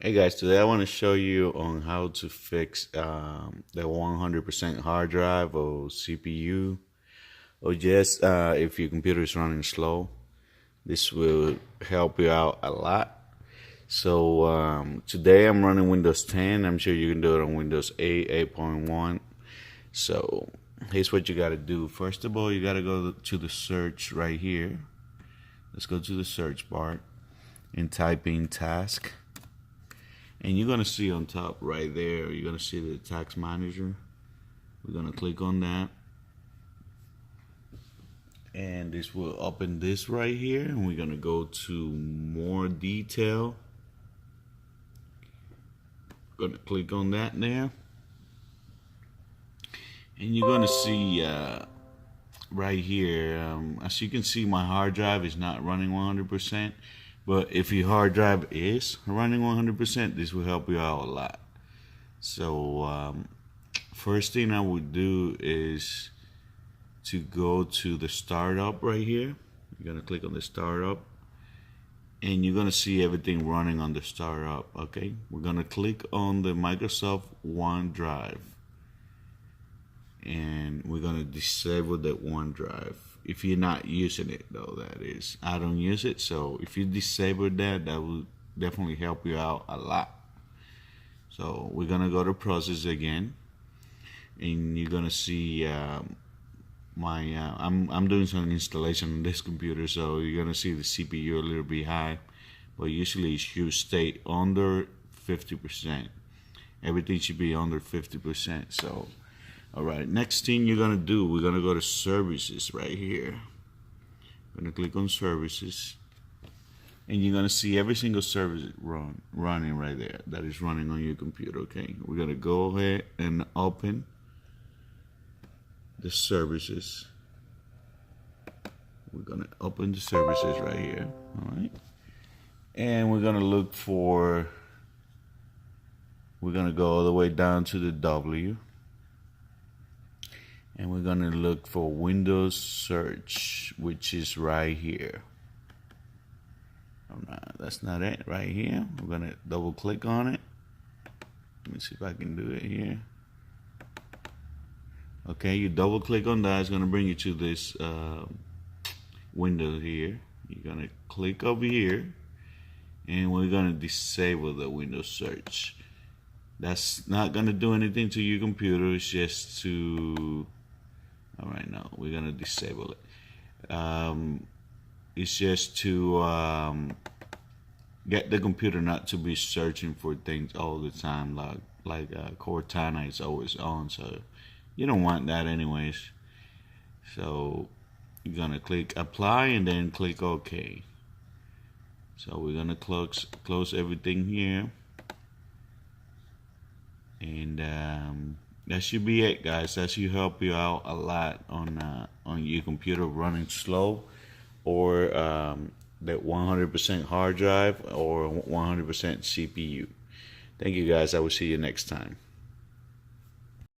Hey guys, today I want to show you on how to fix the 100% hard drive or CPU, or just if your computer is running slow. This will help you out a lot. So today I'm running Windows 10. I'm sure you can do it on Windows 8, 8.1. So here's what you got to do. First of all, you got to go to the search right here. Let's go to the search bar and type in task. And you're going to see on top right there, you're going to see the task manager. We're going to click on that. And this will open this right here. And we're going to go to more detail. Going to click on that there. And you're going to see right here, as you can see, my hard drive is not running 100%. But if your hard drive is running 100%, this will help you out a lot. So first thing I would do is to go to the startup right here. You're going to click on the startup. And you're going to see everything running on the startup. Okay, we're going to click on the Microsoft OneDrive. And we're going to disable that OneDrive. If you're not using it, though, that is. I don't use it, so if you disable that, that will definitely help you out a lot. So we're gonna go to process again, and you're gonna see I'm doing some installation on this computer, so you're gonna see the CPU a little bit high, but usually it should stay under 50%. Everything should be under 50%. So. Alright, next thing you're going to do, we're going to go to services right here. We're going to click on services. And you're going to see every single service running right there that is running on your computer, okay? We're going to go ahead and open the services. We're going to open the services right here, alright? And we're going to look for, we're going to go all the way down to the W. And we're going to look for Windows Search, which is right here. Oh, no, that's not it, right here. We're going to double click on it. Let me see if I can do it here. Okay, you double click on that. It's going to bring you to this window here. You're going to click over here. And we're going to disable the Windows Search. That's not going to do anything to your computer. It's just to... Alright, now we're going to disable it. It's just to get the computer not to be searching for things all the time, like Cortana is always on, so you don't want that anyways. So you're going to click apply and then click OK. So we're going to close everything here. And that should be it, guys. That should help you out a lot on your computer running slow, or that 100% hard drive or 100% CPU. Thank you, guys. I will see you next time.